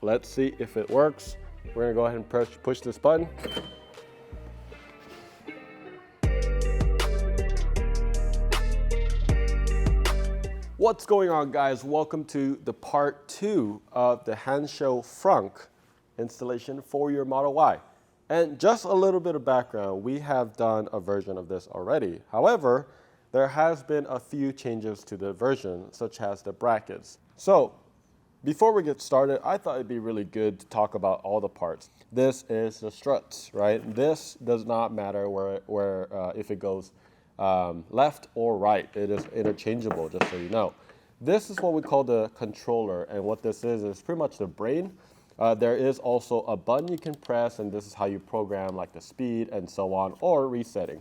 let's see if it works. We're gonna go ahead and push this button. What's going on, guys? Welcome to the part 2 of the Hansshow Frunk installation for your Model Y. And just a little bit of background, we have done a version of this already. However, there has been a few changes to the version, such as the brackets. So before we get started, I thought it'd be really good to talk about all the parts. This is the struts, right? This does not matter if it goes left or right. It is interchangeable, just so you know. This is what we call the controller, and what this is pretty much the brain. There is also a button you can press, and this is how you program like the speed and so on, or resetting.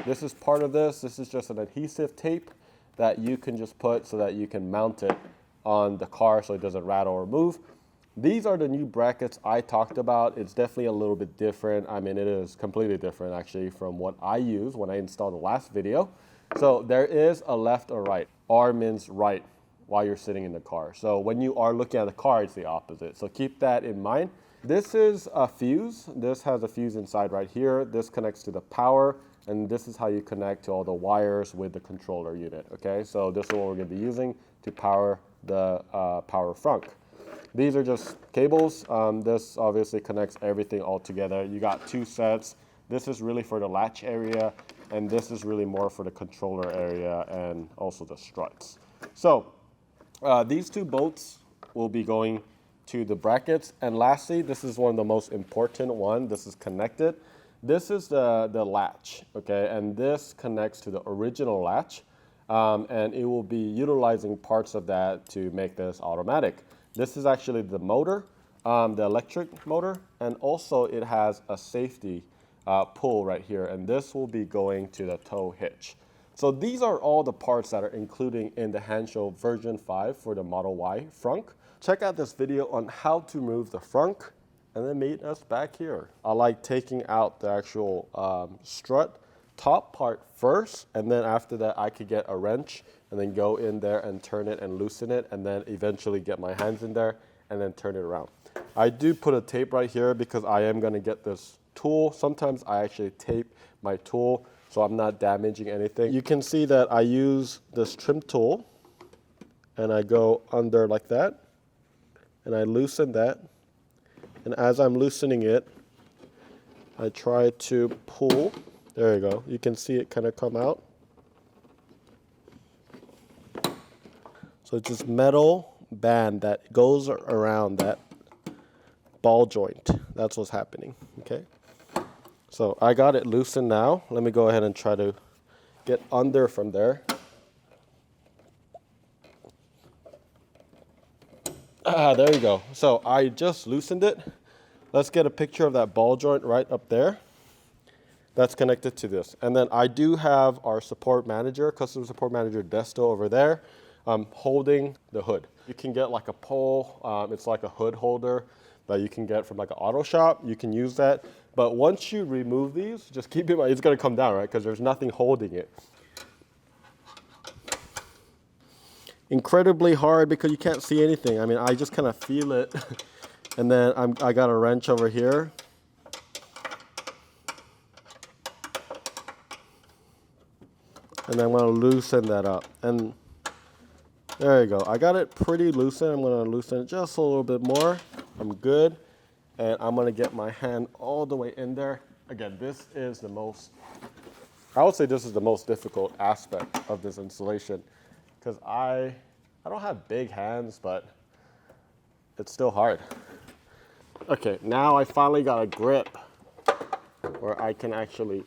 This is part of this. This is just an adhesive tape that you can just put so that you can mount it on the car so it doesn't rattle or move. These are the new brackets I talked about. It's definitely a little bit different. I mean, it is completely different actually from what I used when I installed the last video. So there is a left or right. R means right while you're sitting in the car. So when you are looking at the car, it's the opposite. So keep that in mind. This is a fuse. This has a fuse inside right here. This connects to the power, and this is how you connect to all the wires with the controller unit, okay? So this is what we're gonna be using to power the Power Frunk. These are just cables. This obviously connects everything all together. You got 2 sets. This is really for the latch area, and this is really more for the controller area and also the struts. So these 2 bolts will be going to the brackets. And lastly, this is one of the most important one. This is connected. This is the latch, okay? And this connects to the original latch, and it will be utilizing parts of that to make this automatic. This is actually the motor, the electric motor, and also it has a safety pull right here, and this will be going to the tow hitch. So these are all the parts that are including in the Hansshow version 5 for the Model Y Frunk. Check out this video on how to remove the frunk, and then meet us back here. I like taking out the actual strut top part first, and then after that I could get a wrench and then go in there and turn it and loosen it, and then eventually get my hands in there and then turn it around. I do put a tape right here because I am gonna get this tool. Sometimes I actually tape my tool so I'm not damaging anything. You can see that I use this trim tool and I go under like that and I loosen that, and as I'm loosening it I try to pull. There you go. You can see it kind of come out. So it's this metal band that goes around that ball joint. That's what's happening, okay? So I got it loosened now. Let me go ahead and try to get under from there. There you go. So I just loosened it. Let's get a picture of that ball joint right up there. That's connected to this. And then I do have our support manager, customer support manager Desto over there, holding the hood. You can get like a pole. It's like a hood holder that you can get from like an auto shop. You can use that. But once you remove these, just keep in mind, it's gonna come down, right? Because there's nothing holding it. Incredibly hard because you can't see anything. I mean, I just kind of feel it. And then I got a wrench over here. And I'm gonna loosen that up. And there you go. I got it pretty loosened. I'm gonna loosen it just a little bit more. I'm good. And I'm gonna get my hand all the way in there. Again, this is the most, I would say this is the most difficult aspect of this installation, because I don't have big hands, but it's still hard. Okay, now I finally got a grip where I can actually,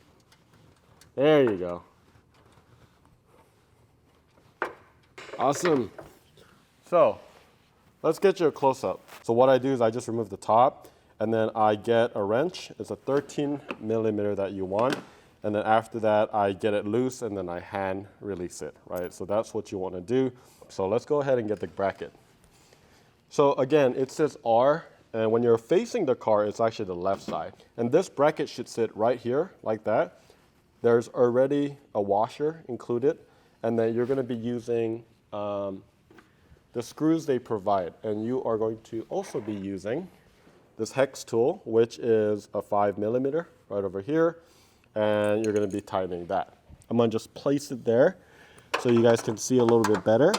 there you go. Awesome. So let's get you a close-up. So what I do is I just remove the top, and then I get a wrench. It's a 13 millimeter that you want. And then after that, I get it loose, and then I hand release it, right? So that's what you want to do. So let's go ahead and get the bracket. So again, it says R, and when you're facing the car, it's actually the left side. And this bracket should sit right here, like that. There's already a washer included, and then you're going to be using the the screws they provide. And you are going to also be using this hex tool, which is a 5mm right over here. And you're going to be tightening that. I'm going to just place it there so you guys can see a little bit better.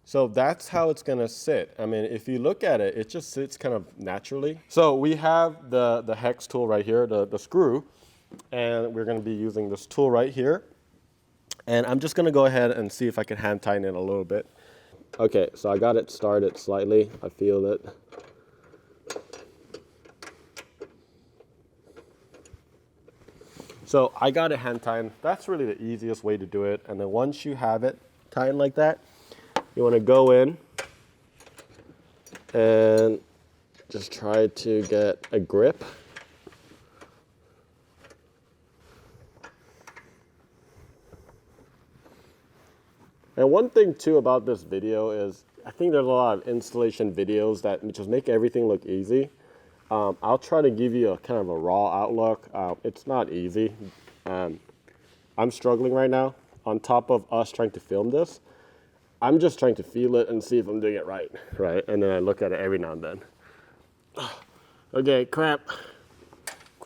So that's how it's going to sit. I mean, if you look at it, it just sits kind of naturally. So we have the hex tool right here, the screw, and we're going to be using this tool right here. And I'm just going to go ahead and see if I can hand tighten it a little bit. Okay, so I got it started slightly. I feel it. So I got it hand tightened. That's really the easiest way to do it. And then once you have it tightened like that, you want to go in and just try to get a grip. And one thing too about this video is I think there's a lot of installation videos that just make everything look easy. I'll try to give you a kind of a raw outlook. It's not easy. I'm struggling right now. On top of us trying to film this, I'm just trying to feel it and see if I'm doing it right? And then I look at it every now and then. Okay, cramp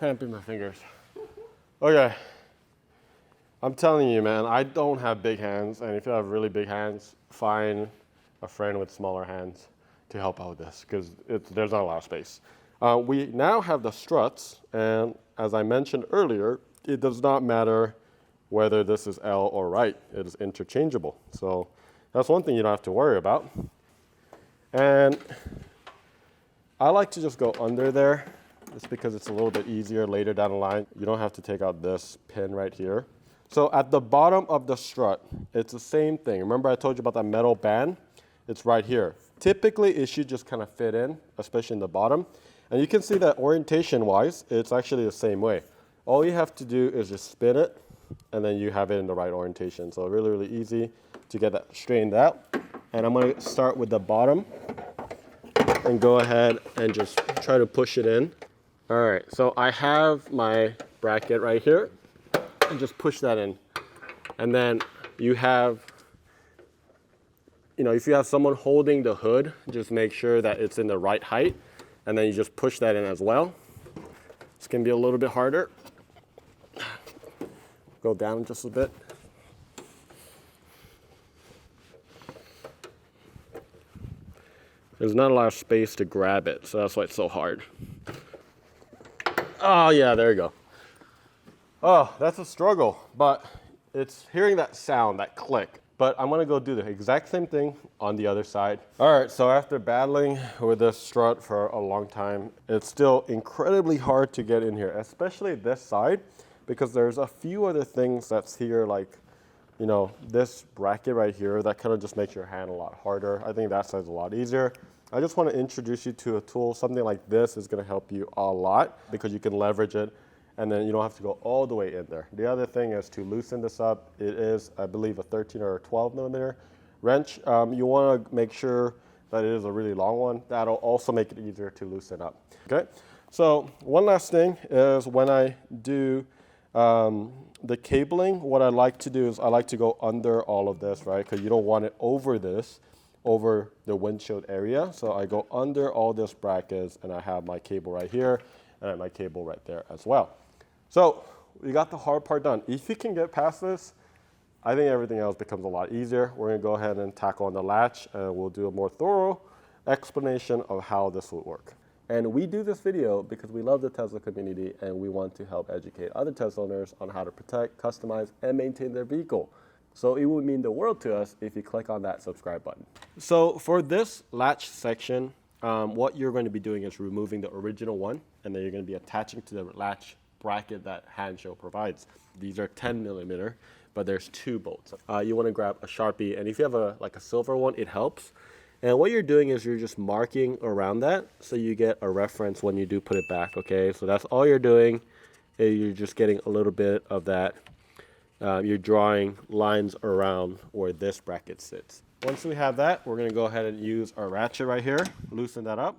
in my fingers. Okay, I'm telling you, man, I don't have big hands, and if you have really big hands, find a friend with smaller hands to help out with this, because there's not a lot of space. We now have the struts, and as I mentioned earlier, it does not matter whether this is L or right. It is interchangeable. So that's one thing you don't have to worry about. And I like to just go under there, just because it's a little bit easier later down the line. You don't have to take out this pin right here. So at the bottom of the strut, it's the same thing. Remember I told you about that metal band? It's right here. Typically, it should just kind of fit in, especially in the bottom. And you can see that orientation-wise, it's actually the same way. All you have to do is just spin it, and then you have it in the right orientation. So really, really easy to get that straightened out. And I'm going to start with the bottom and go ahead and just try to push it in. All right, so I have my bracket right here, and just push that in. And then you have, if you have someone holding the hood, just make sure that it's in the right height, and then you just push that in as well. This can be a little bit harder. Go down just a bit. There's not a lot of space to grab it, so that's why it's so hard. Oh yeah, there you go. Oh, that's a struggle, but it's hearing that sound, that click. But I'm gonna go do the exact same thing on the other side. All right, so after battling with this strut for a long time, it's still incredibly hard to get in here, especially this side, because there's a few other things that's here, like, this bracket right here, that kind of just makes your hand a lot harder. I think that side's a lot easier. I just want to introduce you to a tool. Something like this is going to help you a lot because you can leverage it, and then you don't have to go all the way in there. The other thing is to loosen this up. It is, I believe, a 13 or a 12mm wrench. You want to make sure that it is a really long one. That'll also make it easier to loosen up. Okay. So one last thing is when I do the cabling, what I like to do is I like to go under all of this, right? Because you don't want it over the windshield area. So I go under all this brackets, and I have my cable right here, and I have my cable right there as well. So we got the hard part done. If you can get past this, I think everything else becomes a lot easier. We're gonna go ahead and tackle on the latch, and we'll do a more thorough explanation of how this will work. And we do this video because we love the Tesla community, and we want to help educate other Tesla owners on how to protect, customize, and maintain their vehicle. So it would mean the world to us if you click on that subscribe button. So for this latch section, what you're going to be doing is removing the original one, and then you're going to be attaching to the latch bracket that Hansshow provides. These are 10mm, but there's 2 bolts. You want to grab a Sharpie, and if you have a silver one, it helps. And what you're doing is you're just marking around that so you get a reference when you do put it back, okay? So that's all you're doing. You're just getting a little bit of that. You're drawing lines around where this bracket sits. Once we have that, we're gonna go ahead and use our ratchet right here, loosen that up.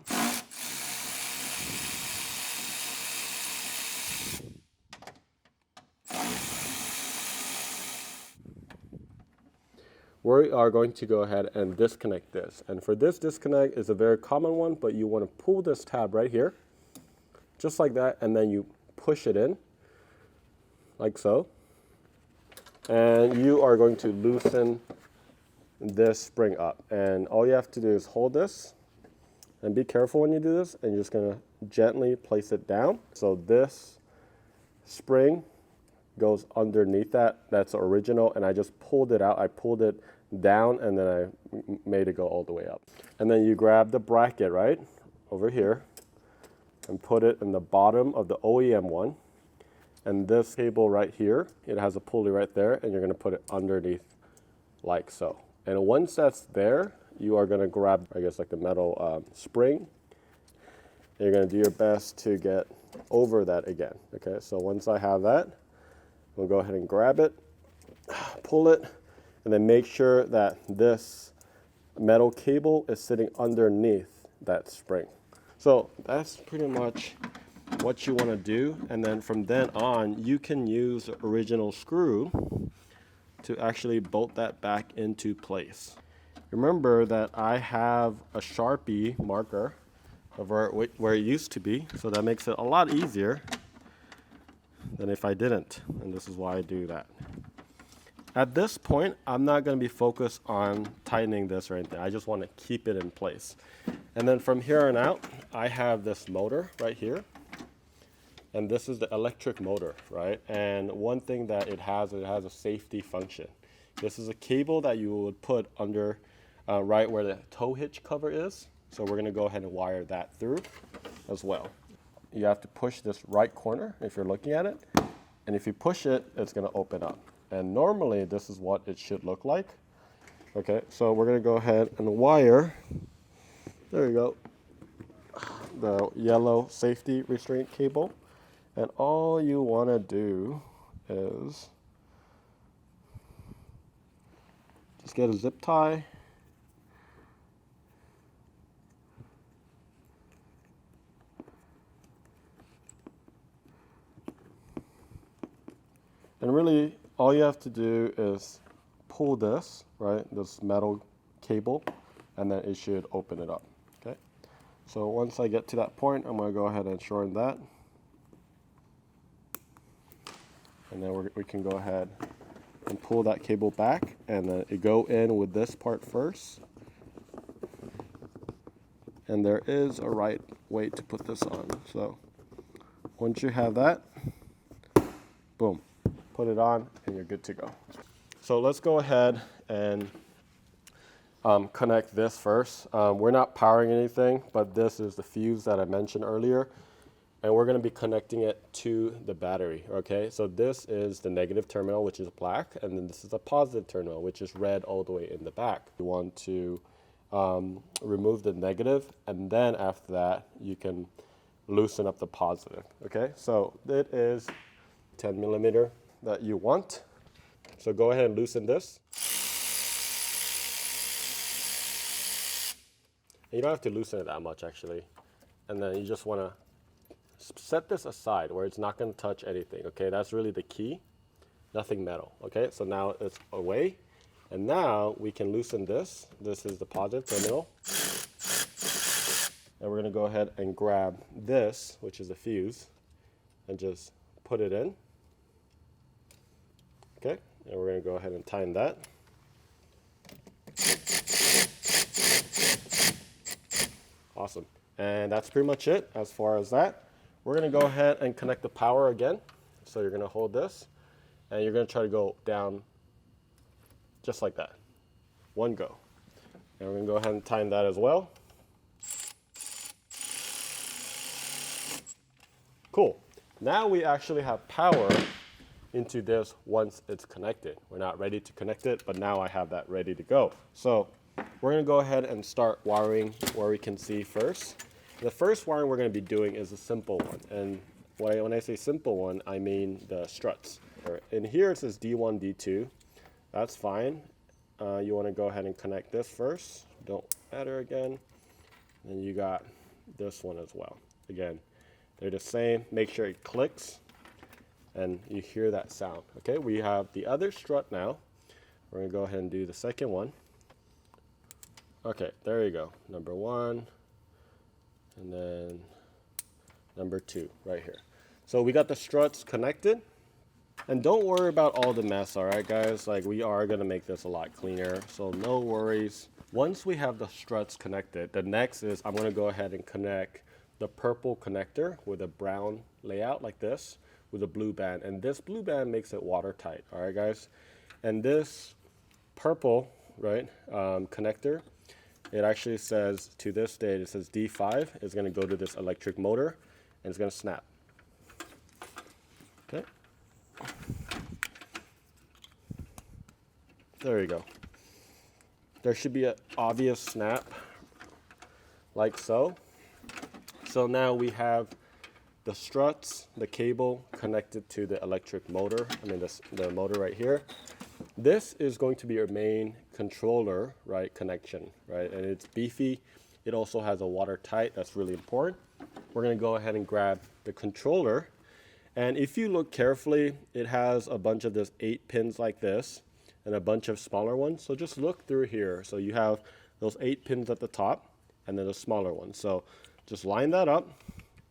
we are going to go ahead and disconnect this. And for this disconnect is a very common one, but you want to pull this tab right here, just like that, and then you push it in, like so. And you are going to loosen this spring up. And all you have to do is hold this, and be careful when you do this, and you're just gonna gently place it down. So this spring goes underneath that. That's original, and I just pulled it out. I pulled it down, and then I made it go all the way up. And then you grab the bracket, right, over here, and put it in the bottom of the OEM one. And this cable right here, it has a pulley right there, and you're gonna put it underneath like so. And once that's there, you are gonna grab, I guess, like the metal spring. You're gonna do your best to get over that again, okay? So once I have that, we'll go ahead and grab it, pull it, and then make sure that this metal cable is sitting underneath that spring. So that's pretty much what you wanna do. And then from then on, you can use the original screw to actually bolt that back into place. Remember that I have a Sharpie marker of where it used to be, so that makes it a lot easier than if I didn't, and this is why I do that. At this point, I'm not going to be focused on tightening this or anything. I just want to keep it in place. And then from here on out, I have this motor right here, and this is the electric motor, right? And one thing that it has a safety function. This is a cable that you would put under right where the tow hitch cover is. So we're gonna go ahead and wire that through as well. You have to push this right corner if you're looking at it. And if you push it, it's gonna open up. And normally this is what it should look like. Okay, so we're gonna go ahead and wire, there you go, the yellow safety restraint cable. And all you wanna do is just get a zip tie. And really, all you have to do is pull this, right, this metal cable, and then it should open it up, okay? So once I get to that point, I'm gonna go ahead and shorten that. And then we can go ahead and pull that cable back, and then it go in with this part first. And there is a right way to put this on. So once you have that, boom. Put it on and you're good to go. So let's go ahead and connect this first. We're not powering anything, but this is the fuse that I mentioned earlier, and we're going to be connecting it to the battery, okay? So this is the negative terminal, which is black, and then this is the positive terminal, which is red all the way in the back. You want to remove the negative, and then after that, you can loosen up the positive, okay? So it is 10 millimeter that you want. So go ahead and loosen this. And you don't have to loosen it that much actually. And then you just want to set this aside where it's not going to touch anything, okay? That's really the key. Nothing metal, okay? So now it's away. And now we can loosen this. This is the positive terminal. And we're going to go ahead and grab this, which is a fuse, and just put it in. Okay, and we're going to go ahead and tighten that. Awesome. And that's pretty much it as far as that. We're going to go ahead and connect the power again. So you're going to hold this, and you're going to try to go down just like that. One go. And we're going to go ahead and tighten that as well. Cool. Now we actually have power into this once it's connected. We're not ready to connect it, but now I have that ready to go. So we're gonna go ahead and start wiring where we can see first. The first wiring we're gonna be doing is a simple one. And when I say simple one, I mean the struts. In here it says D1, D2. That's fine. You wanna go ahead and connect this first. Don't matter again. And you got this one as well. Again, they're the same. Make sure it clicks and you hear that sound. Okay, we have the other strut now. We're gonna go ahead and do the second one. Okay, there you go. Number 1, and then number 2 right here. So we got the struts connected. And don't worry about all the mess, all right, guys? Like, we are gonna make this a lot cleaner, so no worries. Once we have the struts connected, the next is I'm gonna go ahead and connect the purple connector with a brown layout like this with a blue band. And this blue band makes it watertight, all right, guys? And this purple, right, connector, it actually says, to this date, it says D5 is gonna go to this electric motor, and it's gonna snap. Okay. There you go. There should be an obvious snap, like so. So now we have the struts, the cable connected to the electric motor, the motor right here. This is going to be your main controller, right, connection, right? And it's beefy. It also has a watertight, that's really important. We're gonna go ahead and grab the controller. And if you look carefully, it has a bunch of this 8 pins like this and a bunch of smaller ones. So just look through here. So you have those 8 pins at the top and then a smaller one. So just line that up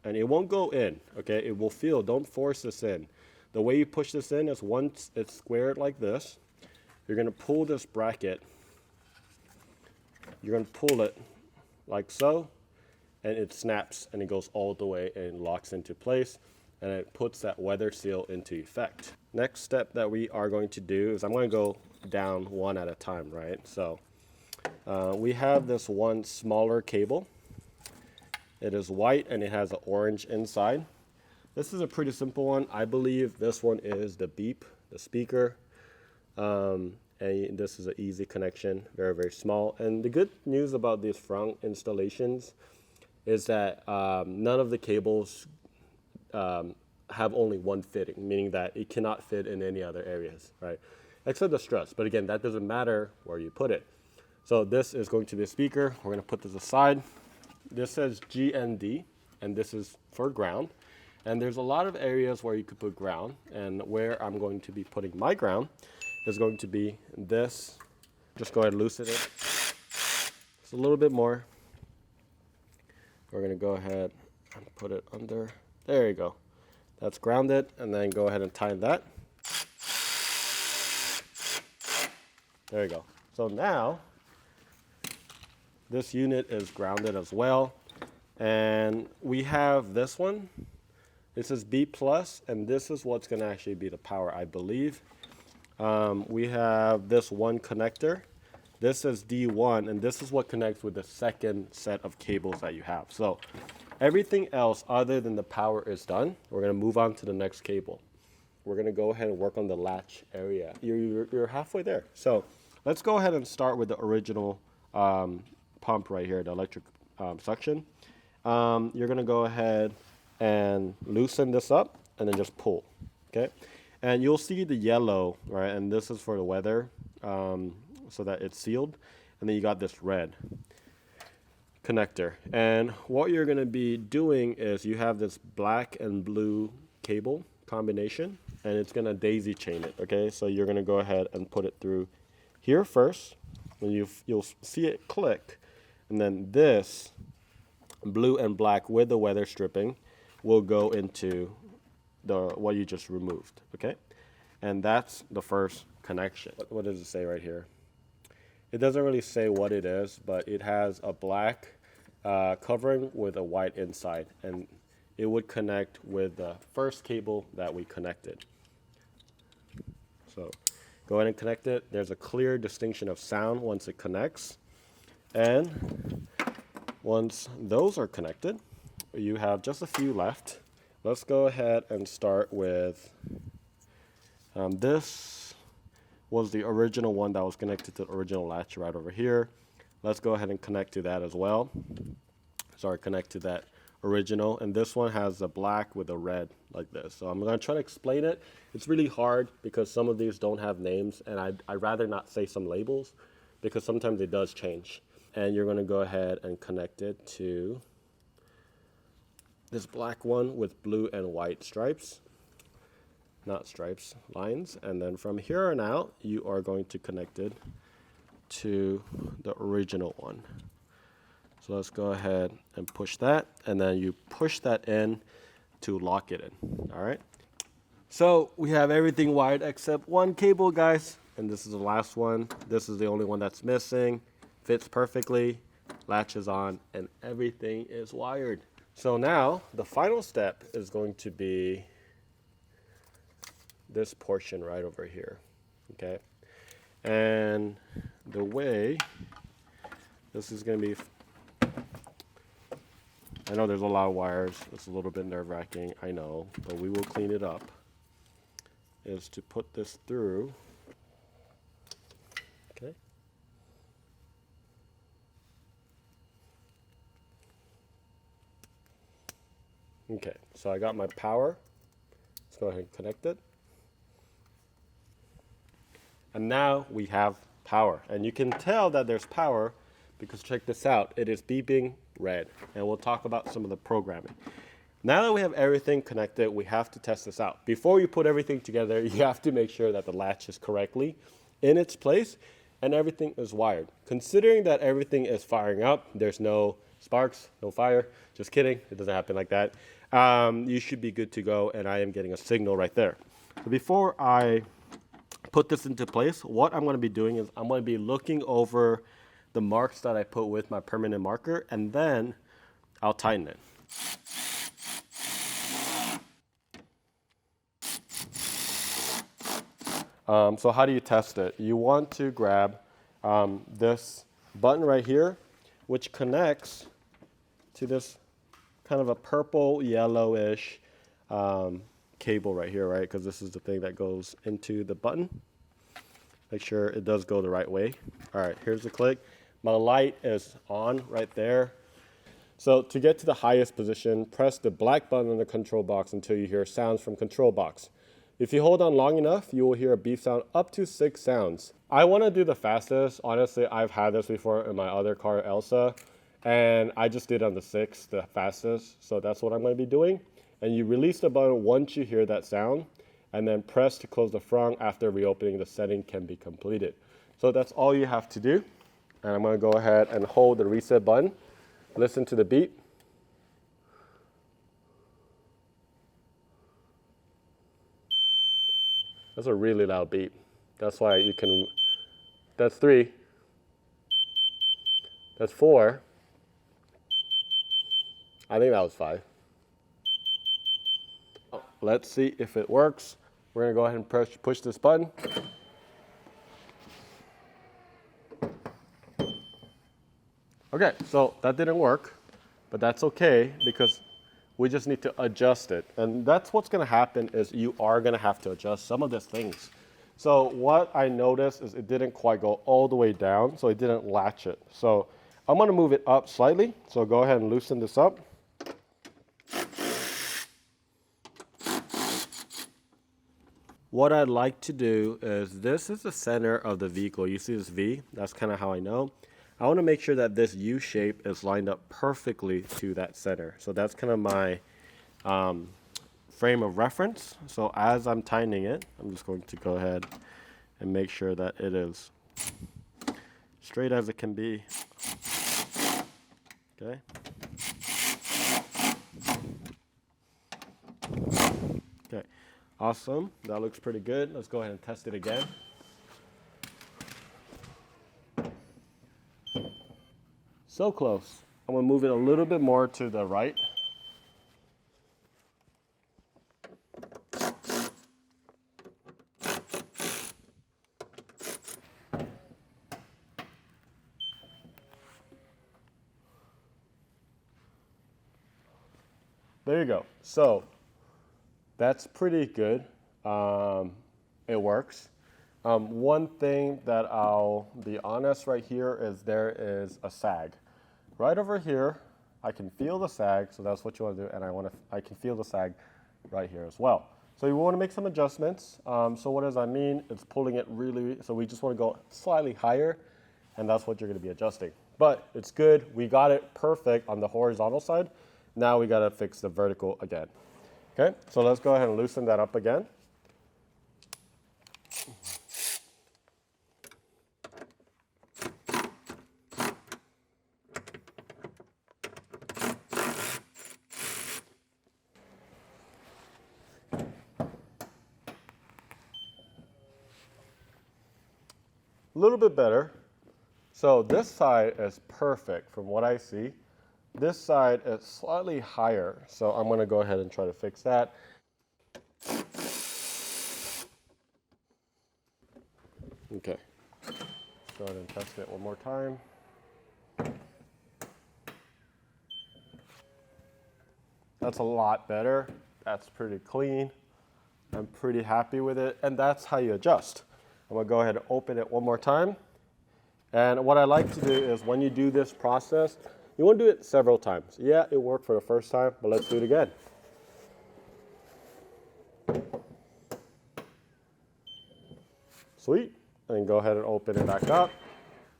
and it won't go in, okay? It will feel, don't force this in. The way you push this in is once it's squared like this, you're gonna pull this bracket. You're gonna pull it like so, and it snaps and it goes all the way and locks into place, and it puts that weather seal into effect. Next step that we are going to do is I'm going to go down one at a time, right? So we have this one smaller cable. It is white and it has an orange inside. This is a pretty simple one. I believe this one is the beep, the speaker. And this is an easy connection, very, very small. And the good news about these Frunk installations is that none of the cables have only one fitting, meaning that it cannot fit in any other areas, right? Except the struts, but again, that doesn't matter where you put it. So this is going to be a speaker. We're gonna put this aside. This says GND, and this is for ground. And there's a lot of areas where you could put ground, and where I'm going to be putting my ground is going to be this. Just go ahead and loosen it. Just a little bit more. We're gonna go ahead and put it under. There you go. That's grounded, and then go ahead and tighten that. There you go. So now, this unit is grounded as well. And we have this one. This is B+, and this is what's gonna actually be the power, I believe. We have this one connector. This is D1, and this is what connects with the second set of cables that you have. So everything else other than the power is done. We're gonna move on to the next cable. We're gonna go ahead and work on the latch area. You're halfway there. So let's go ahead and start with the original pump right here, the electric suction. You're gonna go ahead and loosen this up and then just pull, okay? And you'll see the yellow, right? And this is for the weather, so that it's sealed. And then you got this red connector. And what you're gonna be doing is you have this black and blue cable combination, and it's gonna daisy chain it, okay? So you're gonna go ahead and put it through here first, and you'll see it click. And then this blue and black with the weather stripping will go into what you just removed, okay? And that's the first connection. What does it say right here? It doesn't really say what it is, but it has a black covering with a white inside, and it would connect with the first cable that we connected. So go ahead and connect it. There's a clear distinction of sound once it connects. And once those are connected, you have just a few left. Let's go ahead and start with this was the original one that was connected to the original latch right over here. Let's go ahead and connect to that as well. Sorry, connect to that original. And this one has a black with a red like this. So I'm gonna try to explain it. It's really hard because some of these don't have names, and I'd rather not say some labels because sometimes it does change. And you're gonna go ahead and connect it to this black one with blue and white stripes. not stripes, lines. And then from here on out, you are going to connect it to the original one. So let's go ahead and push that, and then you push that in to lock it in, all right? So we have everything wired except one cable, guys, and this is the last one. This is the only one that's missing. Fits perfectly, latch is on, and everything is wired. So now the final step is going to be this portion right over here, okay? And the way this is going to be, I know there's a lot of wires. It's a little bit nerve-wracking, I know, but we will clean it up, is to put this through, okay? Okay, so I got my power. Let's go ahead and connect it. And now we have power. And you can tell that there's power because check this out. It is beeping red. And we'll talk about some of the programming. Now that we have everything connected, we have to test this out. Before you put everything together, you have to make sure that the latch is correctly in its place and everything is wired. Considering that everything is firing up, there's no sparks, no fire. Just kidding, it doesn't happen like that. You should be good to go, and I am getting a signal right there. So before I put this into place, what I'm going to be doing is I'm going to be looking over the marks that I put with my permanent marker, and then I'll tighten it. So how do you test it? You want to grab this button right here, which connects to this kind of a purple yellowish cable right here, right? Because this is the thing that goes into the button. Make sure it does go the right way. All right, here's the click. My light is on right there. So to get to the highest position, press the black button on the control box until you hear sounds from control box. If you hold on long enough, you will hear a beep sound up to 6 sounds. I want to do the fastest. Honestly, I've had this before in my other car, Elsa, and I just did on the 6, the fastest. So that's what I'm going to be doing. And you release the button once you hear that sound, and then press to close the frunk. After reopening, the setting can be completed. So that's all you have to do. And I'm going to go ahead and hold the reset button. Listen to the beep. That's a really loud beep. That's why you can, that's 3. That's 4. I think that was 5. Let's see if it works. We're gonna go ahead and push this button. Okay, so that didn't work, but that's okay because we just need to adjust it. And that's what's gonna happen is you are gonna have to adjust some of these things. So what I noticed is it didn't quite go all the way down, so it didn't latch it. So I'm gonna move it up slightly. So go ahead and loosen this up. What I'd like to do is, this is the center of the vehicle. You see this V? That's kind of how I know. I want to make sure that this U shape is lined up perfectly to that center. So that's kind of my frame of reference. So as I'm tightening it, I'm just going to go ahead and make sure that it is straight as it can be. Okay. Okay. Awesome. That looks pretty good. Let's go ahead and test it again. So close. I'm going to move it a little bit more to the right. There you go. So that's pretty good. It works. One thing that I'll be honest right here is there is a sag. Right over here, I can feel the sag, so that's what you want to do, and I can feel the sag right here as well. So you want to make some adjustments. So what does that mean? It's pulling it really, so we just want to go slightly higher, and that's what you're going to be adjusting. But it's good. We got it perfect on the horizontal side. Now we got to fix the vertical again. Okay, so let's go ahead and loosen that up again. little bit better. So this side is perfect from what I see. This side is slightly higher, so I'm gonna go ahead and try to fix that. Okay, let's go ahead and test it one more time. That's a lot better. That's pretty clean. I'm pretty happy with it, and that's how you adjust. I'm gonna go ahead and open it one more time. And what I like to do is when you do this process, you want to do it several times. Yeah, it worked for the first time, but let's do it again. Sweet. And go ahead and open it back up.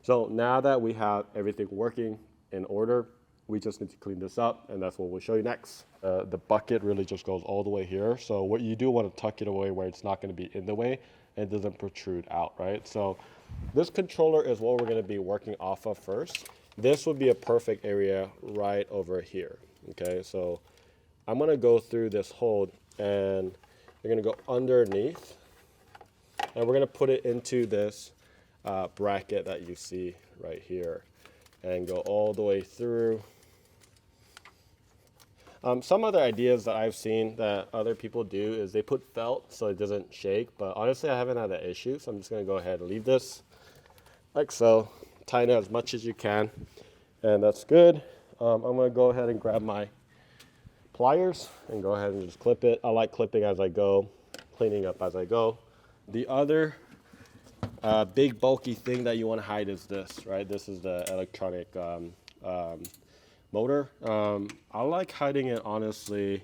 So now that we have everything working in order, we just need to clean this up, and that's what we'll show you next. The bucket really just goes all the way here. So what you do want to tuck it away where it's not going to be in the way and it doesn't protrude out, right? So this controller is what we're going to be working off of first. This would be a perfect area right over here, okay? So I'm going to go through this hole, and you're going to go underneath, and we're going to put it into this bracket that you see right here and go all the way through. Some other ideas that I've seen that other people do is they put felt so it doesn't shake, but honestly I haven't had that issue, so I'm just going to go ahead and leave this like so. Tighten it as much as you can, and that's good. I'm going to go ahead and grab my pliers and go ahead and just clip it. I like clipping as I go, cleaning up as I go. The other big bulky thing that you want to hide is this, right? This is the electronic motor. I like hiding it honestly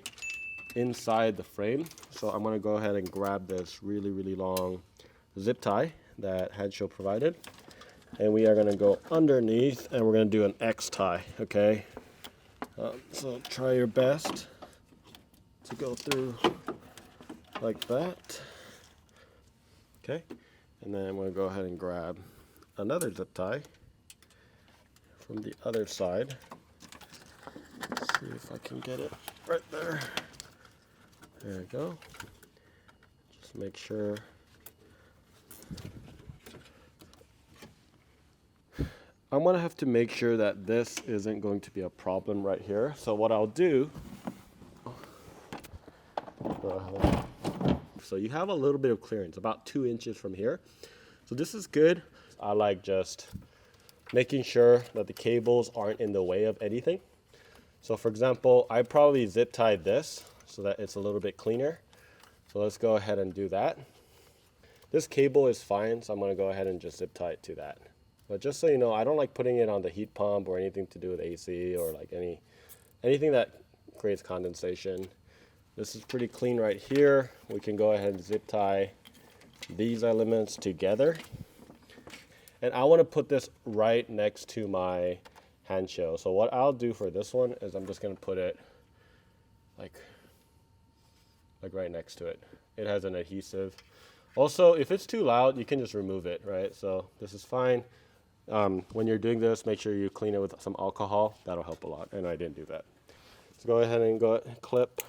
inside the frame. So I'm going to go ahead and grab this really, really long zip tie that Hansshow provided. And we are going to go underneath, and we're going to do an X tie, okay? So try your best to go through like that. Okay, and then I'm going to go ahead and grab another zip tie from the other side. Let's see if I can get it right there. There we go. Just make sure. I'm going to have to make sure that this isn't going to be a problem right here. So what I'll do, so you have a little bit of clearance, about 2 inches from here. So this is good. I like just making sure that the cables aren't in the way of anything. So for example, I probably zip tied this so that it's a little bit cleaner. So let's go ahead and do that. This cable is fine, so I'm going to go ahead and just zip tie it to that. But just so you know, I don't like putting it on the heat pump or anything to do with AC or like anything that creates condensation. This is pretty clean right here. We can go ahead and zip tie these elements together. And I want to put this right next to my Hansshow. So what I'll do for this one is I'm just going to put it like right next to it. It has an adhesive. Also, if it's too loud, you can just remove it, right? So this is fine. When you're doing this, make sure you clean it with some alcohol. That'll help a lot, and I didn't do that. Let's go ahead and go clip.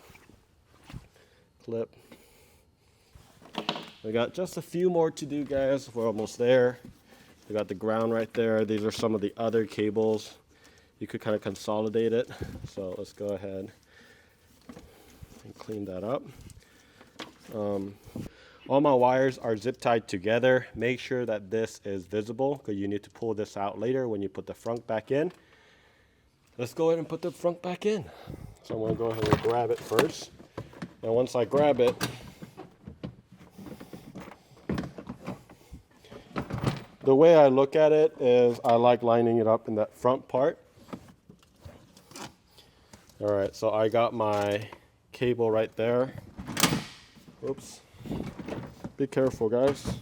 We got just a few more to do, guys. We're almost there. We got the ground right there. These are some of the other cables. You could kind of consolidate it. So let's go ahead and clean that up. All my wires are zip tied together. Make sure that this is visible because you need to pull this out later when you put the frunk back in. Let's go ahead and put the frunk back in. So I'm going to go ahead and grab it first. And once I grab it, the way I look at it is I like lining it up in that front part. All right, so I got my cable right there. Oops. Be careful, guys.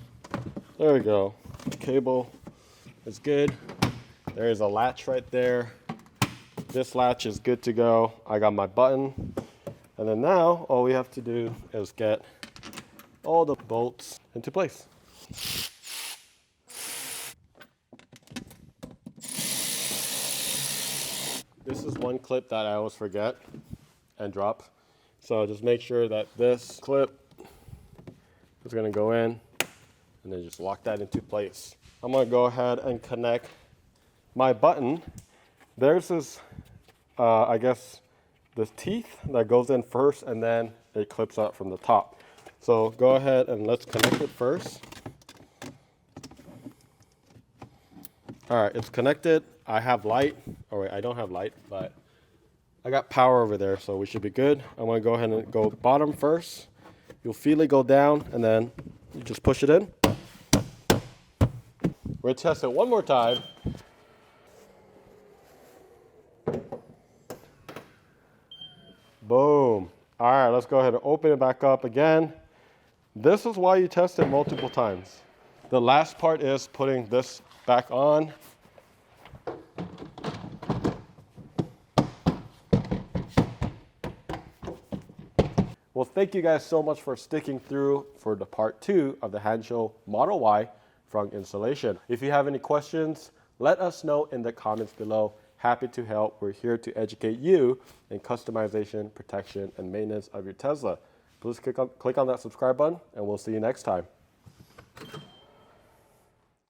There we go. The cable is good. There's a latch right there. This latch is good to go. I got my button. And then now all we have to do is get all the bolts into place. This is one clip that I always forget and drop. So just make sure that this clip is going to go in and then just lock that into place. I'm going to go ahead and connect my button. There's this, I guess, this teeth that goes in first, and then it clips out from the top. So go ahead and let's connect it first. All right, it's connected. I have light. Oh wait, I don't have light, but I got power over there, so we should be good. I'm going to go ahead and go bottom first. You'll feel it go down, and then you just push it in. We're going to test it one more time. Boom. All right, let's go ahead and open it back up again. This is why you test it multiple times. The last part is putting this back on. Well, thank you guys so much for sticking through for the part 2 of the Hansshow Model Y Frunk installation. If you have any questions, let us know in the comments below. Happy to help. We're here to educate you in customization, protection, and maintenance of your Tesla. Please click on that subscribe button, and we'll see you next time.